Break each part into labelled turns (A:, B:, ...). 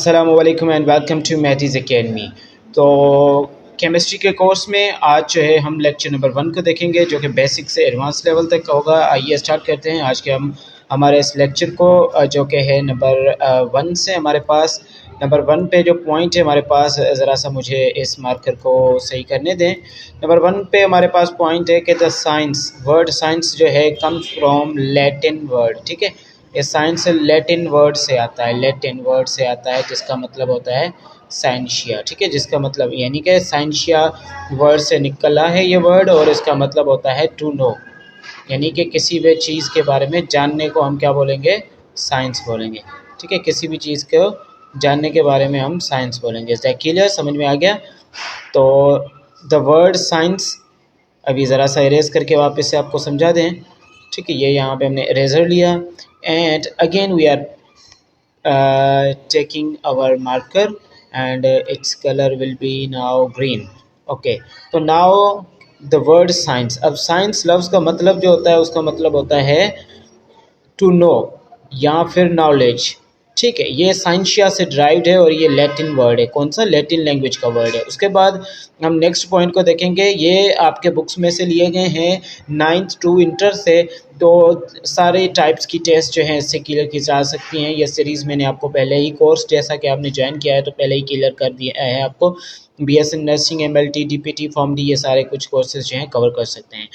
A: अस्सलामुअलैकुम and welcome to मैथीज़ academy. तो chemistry के कोर्स में आज जो है हम लेक्चर नंबर 1 को देखेंगे जो कि बेसिक से एडवांस लेवल तक होगा। आइए स्टार्ट करते हैं आज के हम हमारे इस लेक्चर को जो कि है नंबर 1 से हमारे पास नंबर 1 पे जो पॉइंट है हमारे पास, ज़रा सा मुझे इस मार्कर को सही करने दें। नंबर 1 पे हमारे पास पॉइंट है कि द साइंस वर्ड साइंस जो है कम्स फ्रॉम लैटिन वर्ड। ठीक है, ये साइंस लैटिन वर्ड से आता है, लैटिन वर्ड से आता है जिसका मतलब होता है साइंशिया। ठीक है, जिसका मतलब यानी कि साइंशिया वर्ड से निकला है ये वर्ड और इसका मतलब होता है टू नो, यानी कि किसी भी चीज़ के बारे में जानने को हम क्या बोलेंगे, साइंस बोलेंगे। ठीक है, किसी भी चीज़ को जानने के बारे में हम साइंस बोलेंगे। इस क्लियर, समझ में आ गया? तो द वर्ड साइंस अभी ज़रा सा इरेज करके वापस से आपको समझा दें। ठीक है, ये यहाँ पे हमने इरेजर लिया and again we are taking our marker and its color will be now green. Okay, तो now the word science, अब science लफ्ज़ का मतलब जो होता है उसका मतलब होता है टू नो या फिर नॉलेज। ठीक है, ये साइंशिया से ड्राइव्ड है और ये लैटिन वर्ड है। कौन सा? लैटिन लैंग्वेज का वर्ड है। उसके बाद हम नेक्स्ट पॉइंट को देखेंगे। ये आपके बुक्स में से लिए गए हैं 9th टू इंटर से, तो सारे टाइप्स की टेस्ट जो हैं इससे क्लियर की जा सकती हैं। ये सीरीज़ मैंने आपको पहले ही, कोर्स जैसा कि आपने ज्वाइन किया है तो पहले ही क्लियर कर दिया है आपको। BSc nursing, MLT, DPT, form D, ये सारे कुछ कोर्सेज जो हैं कवर कर सकते हैं।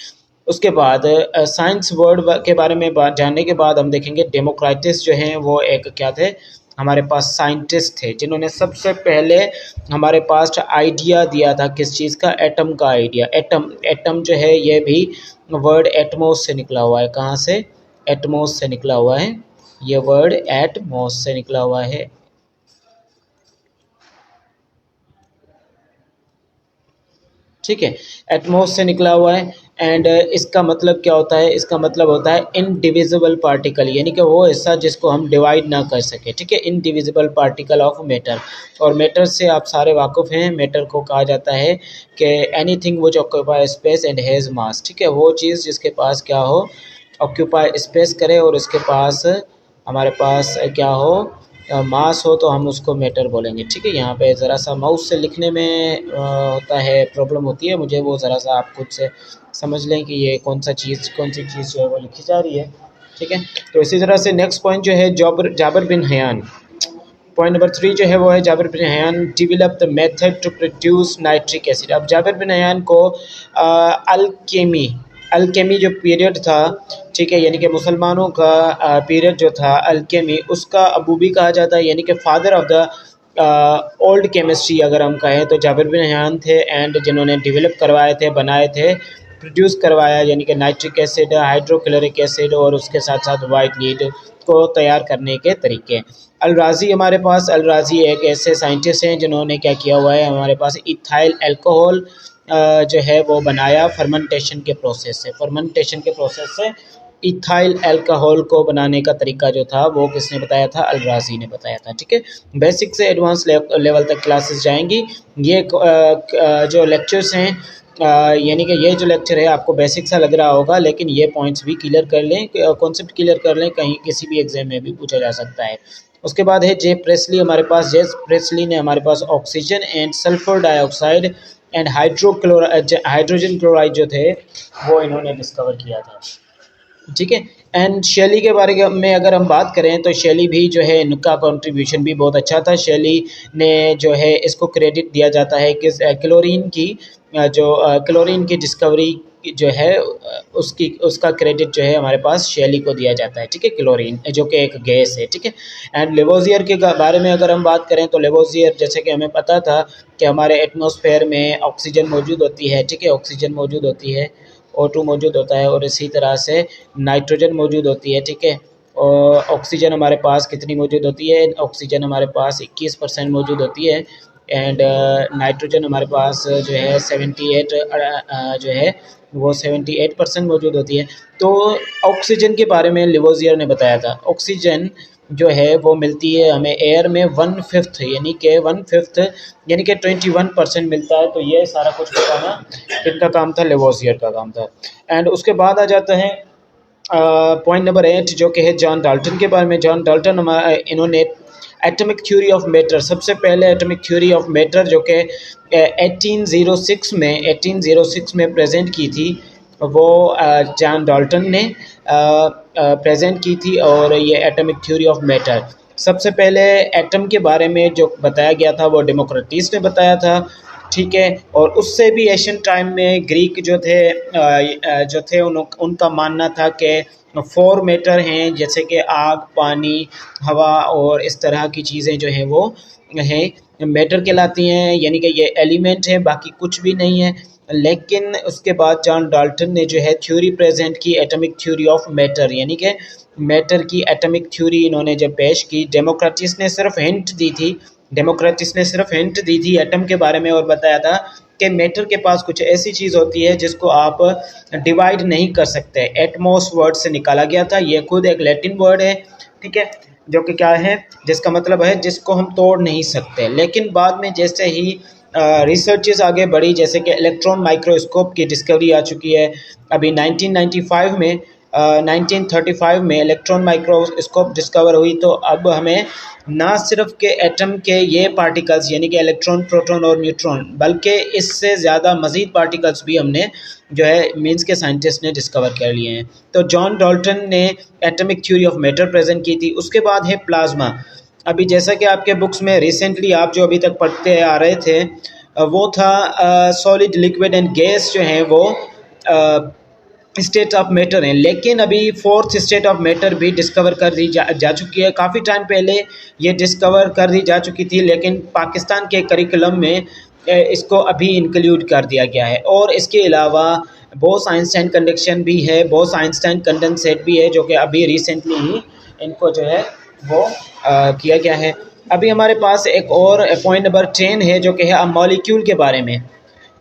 A: उसके बाद साइंस वर्ड के बारे में जानने के बाद हम देखेंगे डेमोक्राइटिस जो हैं वो एक क्या थे, हमारे पास साइंटिस्ट थे जिन्होंने सबसे पहले हमारे पास आइडिया दिया था। किस चीज़ का? एटम का आइडिया। एटम, एटम जो है ये भी वर्ड एटमोस से निकला हुआ है। कहाँ से? एटमोस से निकला हुआ है। ये वर्ड एटमोस से निकला हुआ है। ठीक है, एटमॉस से निकला हुआ है एंड इसका मतलब क्या होता है? इसका मतलब होता है इनडिविजिबल पार्टिकल, यानी कि वो हिस्सा जिसको हम डिवाइड ना कर सके। ठीक है, इनडिविजिबल पार्टिकल ऑफ मैटर। और मैटर से आप सारे वाकिफ़ हैं। मैटर को कहा जाता है कि anything which occupy space and has मास। ठीक है, वो चीज़ जिसके पास क्या हो, ऑक्यूपाई स्पेस करे और इसके पास हमारे पास क्या हो, मास हो, तो हम उसको मैटर बोलेंगे। ठीक है, यहाँ पे ज़रा सा माउस से लिखने में होता है, प्रॉब्लम होती है मुझे, वो ज़रा सा आप खुद से समझ लें कि ये कौन सी चीज़ जो है वो लिखी जा रही है। ठीक है, तो इसी तरह से नेक्स्ट पॉइंट जो है Jabir bin Hayyan, point number 3 जो है वो है Jabir bin Hayyan develop the method to produce nitric acid. अब जाबिर बिन हयान को अल्केमी जो पीरियड था, ठीक है, यानी कि मुसलमानों का पीरियड जो था अल्केमी, उसका अबू भी कहा जाता है, यानी कि father of the old chemistry अगर हम कहें तो जाबिर बिन हयान थे एंड जिन्होंने डेवलप करवाए थे, बनाए थे, प्रोड्यूस करवाया, यानी कि नाइट्रिक एसिड, हाइड्रोक्लोरिक एसिड और उसके साथ साथ वाइट लीड को तैयार करने के तरीके। अल राज़ी हमारे पास, अल राज़ी एक ऐसे साइंटिस्ट हैं जिन्होंने क्या किया हुआ है, हमारे पास इथाइल अल्कोहल जो है वो बनाया फर्मेंटेशन के प्रोसेस से। फर्मेंटेशन के प्रोसेस से इथाइल अल्कोहल को बनाने का तरीका जो था वो किसने बताया था? अल राज़ी ने बताया था। ठीक है, बेसिक से एडवांस लेवल तक क्लासेस जाएंगी। ये जो लेक्चर्स हैं, यानी कि ये जो लेक्चर है आपको बेसिक सा लग रहा होगा, लेकिन ये पॉइंट्स भी क्लियर कर लें, कॉन्सेप्ट क्लियर कर लें, कहीं किसी भी एग्जाम में भी पूछा जा सकता है। उसके बाद है जे प्रेसली हमारे पास। जे प्रेसली ने हमारे पास oxygen and sulphur dioxide and hydrogen chloride जो थे वो इन्होंने डिस्कवर किया था। ठीक है, एंड शेली के बारे में अगर हम बात करें तो शेली भी जो है इनका कंट्रीब्यूशन भी बहुत अच्छा था। शेली ने जो है इसको क्रेडिट दिया जाता है कि क्लोरीन की डिस्कवरी जो है उसका क्रेडिट जो है हमारे पास शेली को दिया जाता है। ठीक है, क्लोरीन जो कि एक गैस है। ठीक है, एंड लेवोजियर के बारे में अगर हम बात करें तो लेवोजियर, जैसे कि हमें पता था कि हमारे एटमॉस्फेयर में ऑक्सीजन मौजूद होती है। ठीक है, ऑक्सीजन मौजूद होती है, O2 मौजूद होता है और इसी तरह से नाइट्रोजन मौजूद होती है। ठीक है, और ऑक्सीजन हमारे पास कितनी मौजूद होती है? ऑक्सीजन हमारे पास 21% मौजूद होती है एंड नाइट्रोजन हमारे पास जो है 78 जो है वो 78% मौजूद होती है। तो ऑक्सीजन के बारे में लिवोजियर ने बताया था। ऑक्सीजन जो है वो मिलती है हमें एयर में 1/5, यानी कि 1/5 यानी कि 21% मिलता है। तो ये सारा कुछ बताना किनका काम था? लेवोजियर का काम था। एंड उसके बाद आ जाता है पॉइंट नंबर 8 जो कि है जॉन डाल्टन के बारे में। जॉन डाल्टन इन्होंने एटॉमिक थ्योरी ऑफ मैटर, सबसे पहले एटॉमिक थ्योरी ऑफ मैटर जो कि 1806 में प्रेजेंट की थी, वो जॉन डाल्टन ने प्रेजेंट की थी। और ये एटॉमिक थ्योरी ऑफ मैटर, सबसे पहले एटम के बारे में जो बताया गया था वो डेमोक्रेटिस ने बताया था, ठीक है। और उससे भी एशियन टाइम में ग्रीक जो थे उनका मानना था कि 4 मैटर हैं, जैसे कि आग, पानी, हवा और इस तरह की चीज़ें जो हैं वो हैं मैटर कहलाती हैं, यानी कि ये एलिमेंट है, बाकी कुछ भी नहीं है। लेकिन उसके बाद जॉन डाल्टन ने जो है थ्योरी प्रेजेंट की एटॉमिक थ्योरी ऑफ मैटर, यानी कि मैटर की एटॉमिक थ्योरी इन्होंने जब पेश की। डेमोक्रेटिस ने सिर्फ हिंट दी थी एटम के बारे में और बताया था कि मैटर के पास कुछ ऐसी चीज़ होती है जिसको आप डिवाइड नहीं कर सकते। एटमॉस वर्ड से निकाला गया था, ये खुद एक लैटिन वर्ड है, ठीक है, जो कि क्या है, जिसका मतलब है जिसको हम तोड़ नहीं सकते। लेकिन बाद में जैसे ही रिसर्चेस आगे बढ़ी, जैसे कि इलेक्ट्रॉन माइक्रोस्कोप की डिस्कवरी आ चुकी है अभी 1995 में, 1935 में इलेक्ट्रॉन माइक्रोस्कोप डिस्कवर हुई। तो अब हमें ना सिर्फ के एटम के ये पार्टिकल्स यानी कि इलेक्ट्रॉन, प्रोटॉन और न्यूट्रॉन, बल्कि इससे ज़्यादा मज़ीद पार्टिकल्स भी हमने जो है मीन्स के साइंटिस्ट ने डिस्कवर कर लिए हैं। तो जॉन डाल्टन ने atomic theory of matter present की थी। उसके बाद है प्लाज्मा। अभी जैसा कि आपके बुक्स में रिसेंटली आप जो अभी तक पढ़ते आ रहे थे, वो था सॉलिड, लिक्विड एंड गैस जो हैं वो स्टेट ऑफ मैटर हैं। लेकिन अभी फोर्थ स्टेट ऑफ मैटर भी डिस्कवर कर दी जा चुकी है। काफ़ी टाइम पहले ये डिस्कवर कर दी जा चुकी थी, लेकिन पाकिस्तान के करिकुलम में इसको अभी इंक्लूड कर दिया गया है। और इसके अलावा बोस आइंस्टाइन कंडक्शन भी है, बोस आइंस्टाइन कंडेंसेट भी है, जो कि अभी रिसेंटली ही इनको जो है वो किया गया है। अभी हमारे पास एक और पॉइंट नंबर 10 है, जो कि है मॉलिक्यूल के बारे में।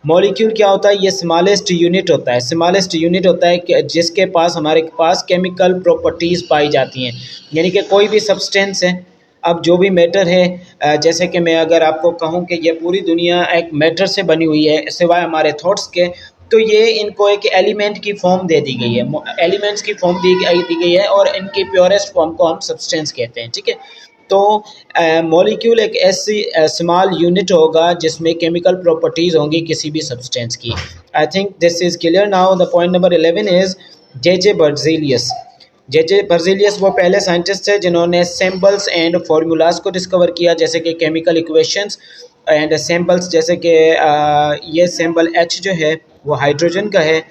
A: मॉलिक्यूल क्या होता है? ये स्मॉलेस्ट यूनिट होता है। स्मॉलेस्ट यूनिट होता है कि जिसके पास हमारे पास केमिकल प्रॉपर्टीज़ पाई जाती हैं, यानी कि कोई भी सब्सटेंस है। अब जो भी मैटर है, जैसे कि मैं अगर आपको कहूँ कि ये पूरी दुनिया एक मैटर से बनी हुई है सिवाय हमारे थॉट्स के, तो ये इनको एक एलिमेंट की फॉर्म दे दी गई है, एलिमेंट्स की फॉर्म दी गई है, और इनकी प्योरेस्ट फॉर्म को हम सब्सटेंस कहते हैं, ठीक है। तो मॉलिक्यूल एक ऐसी स्मॉल यूनिट होगा जिसमें केमिकल प्रॉपर्टीज़ होंगी किसी भी सब्सटेंस की। I think this is clear now. The point number 11 is J Berzelius. J Berzelius वो पहले साइंटिस्ट थे जिन्होंने सिंबल्स एंड फार्मूलाज को डिस्कवर किया, जैसे कि केमिकल इक्वेशंस एंड सिंबल्स, जैसे कि ये सिंबल H जो है वो हाइड्रोजन का है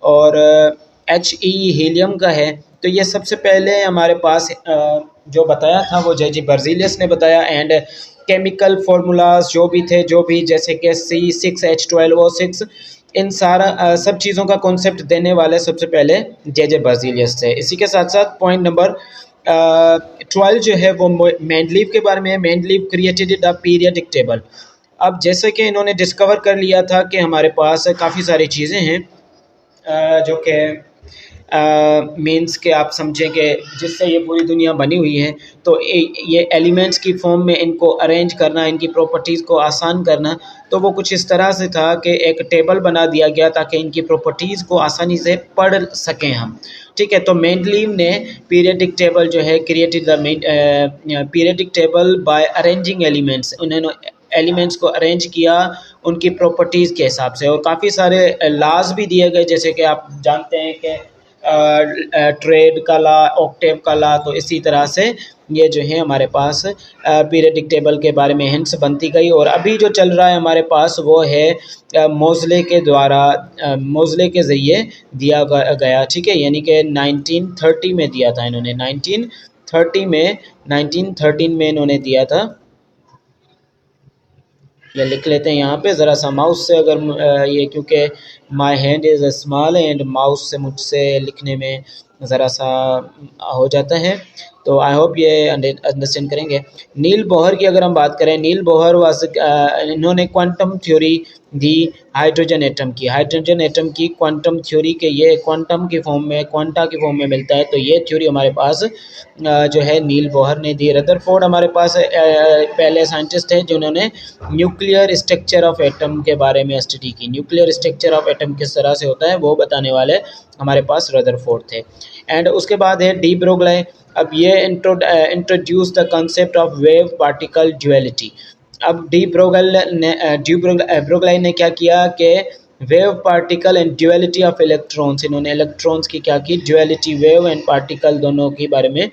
A: और He हीलियम का है। तो ये सबसे पहले हमारे पास जो बताया था वो जे बर्ज़ेलियस ने बताया। एंड केमिकल फार्मूलाज जो भी थे, जो भी जैसे कि C6H12O6, इन सारा सब चीज़ों का कॉन्सेप्ट देने वाले सबसे पहले जे बर्ज़ेलियस थे। इसी के साथ साथ पॉइंट नंबर 12 जो है वो मेंडलीव के बारे में है। Mendeleev created the periodic table. अब जैसे कि इन्होंने डिस्कवर कर लिया था कि हमारे पास काफ़ी सारी चीज़ें हैं जो कि मीन्स के आप समझें कि जिससे ये पूरी दुनिया बनी हुई है। तो ये एलिमेंट्स की फॉर्म में इनको अरेंज करना, इनकी प्रॉपर्टीज़ को आसान करना, तो वो कुछ इस तरह से था कि एक टेबल बना दिया गया ताकि इनकी प्रॉपर्टीज़ को आसानी से पढ़ सकें हम, ठीक है। तो मेंडलीव ने पीरियडिक टेबल जो है created the periodic table by arranging elements. उन्होंने एलिमेंट्स को अरेंज किया उनकी प्रॉपर्टीज़ के हिसाब से, और काफ़ी सारे लॉज भी दिए गए, जैसे कि आप जानते हैं कि ट्रेड का लॉ, ऑक्टेव का लॉ। तो इसी तरह से ये जो है हमारे पास पीरियडिक टेबल के बारे में हिंट्स बनती गई। और अभी जो चल रहा है हमारे पास वो है मोज़ले के द्वारा, मोज़ले के ज़रिए दिया गया, ठीक है, यानी कि 1930 में दिया था इन्होंने, 1913 में इन्होंने दिया था। या लिख लेते हैं यहाँ पे ज़रा सा माउस से, अगर ये क्योंकि my hand is small and mouse से मुझसे लिखने में ज़रा सा हो जाता है, तो आई होप ये अंडरस्टैंड करेंगे। नील बोहर की अगर हम बात करें, नील बोहर इन्होंने quantum theory the hydrogen atom की। हाइड्रोजन एटम की क्वांटम थ्योरी के ये क्वांटम की फॉर्म में, क्वांटा की फॉर्म में मिलता है। तो ये थ्योरी हमारे पास जो है नील बोहर ने दी। रदरफोर्ड हमारे पास पहले साइंटिस्ट हैं जिन्होंने न्यूक्लियर स्ट्रक्चर ऑफ एटम के बारे में स्टडी की। न्यूक्लियर स्ट्रक्चर ऑफ एटम किस तरह से होता है वो बताने वाले हमारे पास रदरफोर्ड थे। एंड उसके बाद है डी ब्रोगली। अब ये introduce the concept of wave particle duality. अब डी ब्रोगली ने क्या किया कि wave particle and duality of electrons, इन्होंने इलेक्ट्रॉन्स की क्या की, ड्यूअलिटी, वेव एंड पार्टिकल दोनों के बारे में